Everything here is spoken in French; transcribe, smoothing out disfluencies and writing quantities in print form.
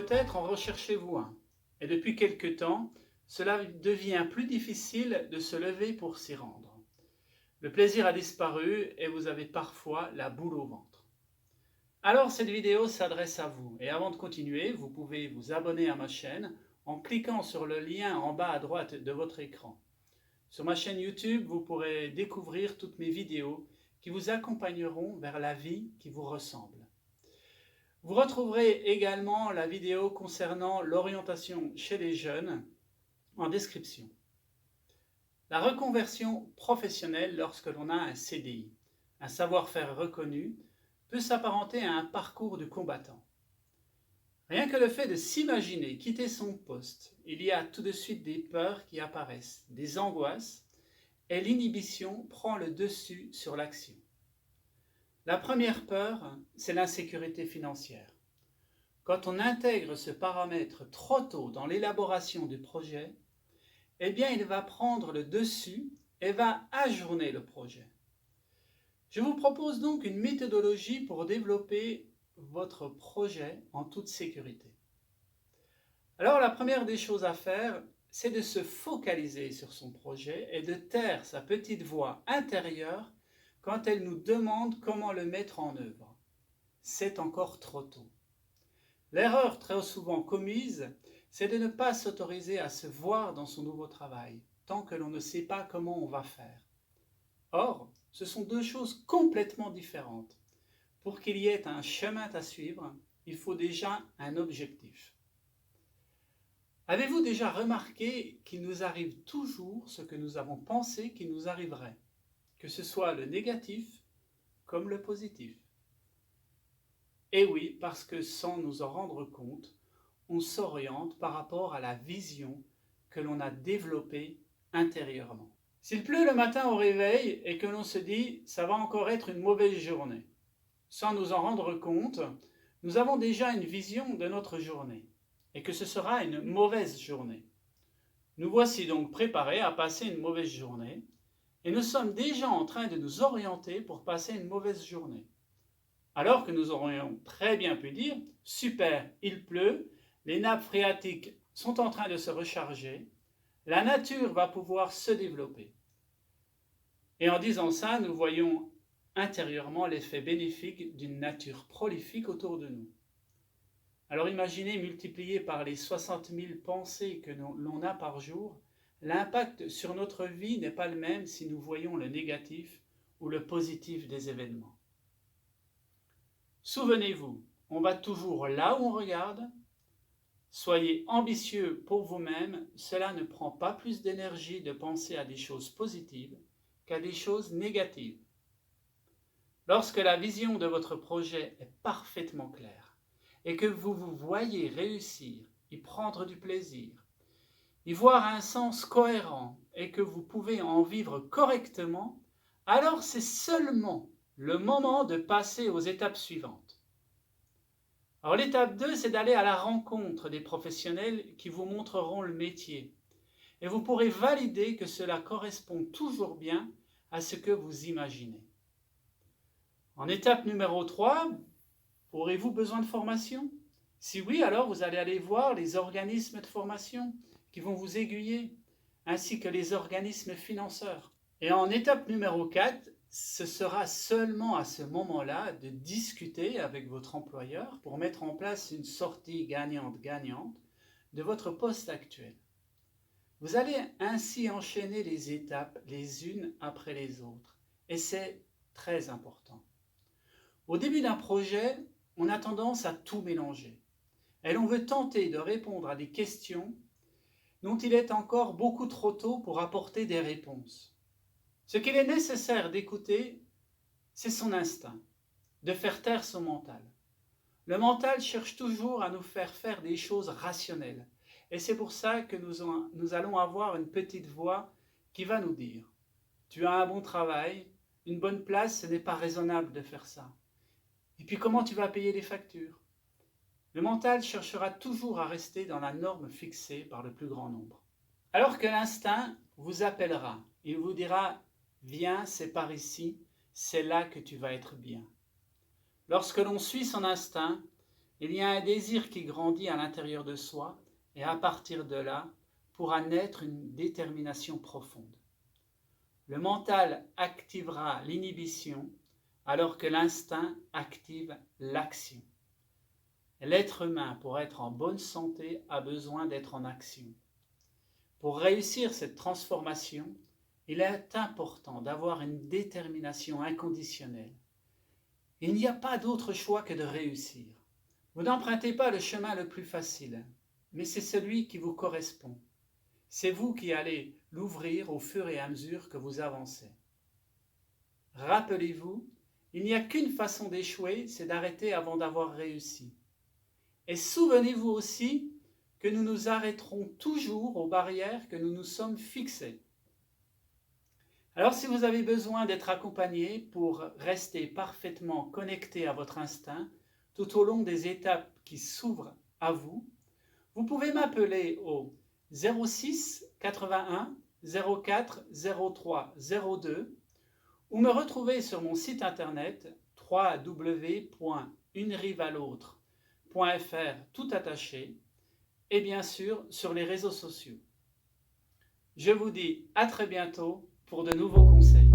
peut-être en recherchez-vous un. Et depuis quelque temps, cela devient plus difficile de se lever pour s'y rendre. Le plaisir a disparu et vous avez parfois la boule au ventre. Alors cette vidéo s'adresse à vous. Et avant de continuer, vous pouvez vous abonner à ma chaîne en cliquant sur le lien en bas à droite de votre écran. Sur ma chaîne YouTube, vous pourrez découvrir toutes mes vidéos qui vous accompagneront vers la vie qui vous ressemble. Vous retrouverez également la vidéo concernant l'orientation chez les jeunes en description. La reconversion professionnelle lorsque l'on a un CDI, un savoir-faire reconnu, peut s'apparenter à un parcours du combattant. Rien que le fait de s'imaginer quitter son poste, il y a tout de suite des peurs qui apparaissent, des angoisses, et l'inhibition prend le dessus sur l'action. La première peur, c'est l'insécurité financière. Quand on intègre ce paramètre trop tôt dans l'élaboration du projet, eh bien il va prendre le dessus et va ajourner le projet. Je vous propose donc une méthodologie pour développer votre projet en toute sécurité. Alors la première des choses à faire, c'est de se focaliser sur son projet et de taire sa petite voix intérieure quand elle nous demande comment le mettre en œuvre. C'est encore trop tôt. L'erreur très souvent commise, c'est de ne pas s'autoriser à se voir dans son nouveau travail, tant que l'on ne sait pas comment on va faire. Or, ce sont deux choses complètement différentes. Pour qu'il y ait un chemin à suivre, il faut déjà un objectif. Avez-vous déjà remarqué qu'il nous arrive toujours ce que nous avons pensé qu'il nous arriverait, que ce soit le négatif comme le positif? Et oui, parce que sans nous en rendre compte, on s'oriente par rapport à la vision que l'on a développée intérieurement. S'il pleut le matin au réveil et que l'on se dit « ça va encore être une mauvaise journée », sans nous en rendre compte, nous avons déjà une vision de notre journée et que ce sera une mauvaise journée. Nous voici donc préparés à passer une mauvaise journée et nous sommes déjà en train de nous orienter pour passer une mauvaise journée. Alors que nous aurions très bien pu dire « super, il pleut, les nappes phréatiques sont en train de se recharger, la nature va pouvoir se développer ». Et en disant ça, nous voyons intérieurement l'effet bénéfique d'une nature prolifique autour de nous. Alors imaginez multiplié par les 60 000 pensées que l'on a par jour, l'impact sur notre vie n'est pas le même si nous voyons le négatif ou le positif des événements. Souvenez-vous, on va toujours là où on regarde. Soyez ambitieux pour vous-même, cela ne prend pas plus d'énergie de penser à des choses positives qu'à des choses négatives. Lorsque la vision de votre projet est parfaitement claire et que vous vous voyez réussir, y prendre du plaisir, y voir un sens cohérent et que vous pouvez en vivre correctement, alors c'est seulement le moment de passer aux étapes suivantes. Alors l'étape 2, c'est d'aller à la rencontre des professionnels qui vous montreront le métier. Et vous pourrez valider que cela correspond toujours bien à ce que vous imaginez. En étape numéro 3, aurez-vous besoin de formation? Si oui, alors vous allez aller voir les organismes de formation qui vont vous aiguiller, ainsi que les organismes financeurs. Et en étape numéro 4, ce sera seulement à ce moment-là de discuter avec votre employeur pour mettre en place une sortie gagnante-gagnante de votre poste actuel. Vous allez ainsi enchaîner les étapes les unes après les autres, et c'est très important. Au début d'un projet, on a tendance à tout mélanger, et l'on veut tenter de répondre à des questions dont il est encore beaucoup trop tôt pour apporter des réponses. Ce qu'il est nécessaire d'écouter, c'est son instinct, de faire taire son mental. Le mental cherche toujours à nous faire faire des choses rationnelles. Et c'est pour ça que nous allons avoir une petite voix qui va nous dire « Tu as un bon travail, une bonne place, ce n'est pas raisonnable de faire ça. Et puis comment tu vas payer les factures ?» Le mental cherchera toujours à rester dans la norme fixée par le plus grand nombre. Alors que l'instinct vous appellera, il vous dira « Viens, c'est par ici, c'est là que tu vas être bien. » Lorsque l'on suit son instinct, il y a un désir qui grandit à l'intérieur de soi et à partir de là pourra naître une détermination profonde. Le mental activera l'inhibition alors que l'instinct active l'action. L'être humain, pour être en bonne santé, a besoin d'être en action. Pour réussir cette transformation, il est important d'avoir une détermination inconditionnelle. Il n'y a pas d'autre choix que de réussir. Vous n'empruntez pas le chemin le plus facile, mais c'est celui qui vous correspond. C'est vous qui allez l'ouvrir au fur et à mesure que vous avancez. Rappelez-vous, il n'y a qu'une façon d'échouer, c'est d'arrêter avant d'avoir réussi. Et souvenez-vous aussi que nous nous arrêterons toujours aux barrières que nous nous sommes fixées. Alors si vous avez besoin d'être accompagné pour rester parfaitement connecté à votre instinct tout au long des étapes qui s'ouvrent à vous, vous pouvez m'appeler au 06 81 04 03 02 ou me retrouver sur mon site internet www.unerivealautre.fr tout attaché et bien sûr sur les réseaux sociaux. Je vous dis à très bientôt pour de nouveaux conseils.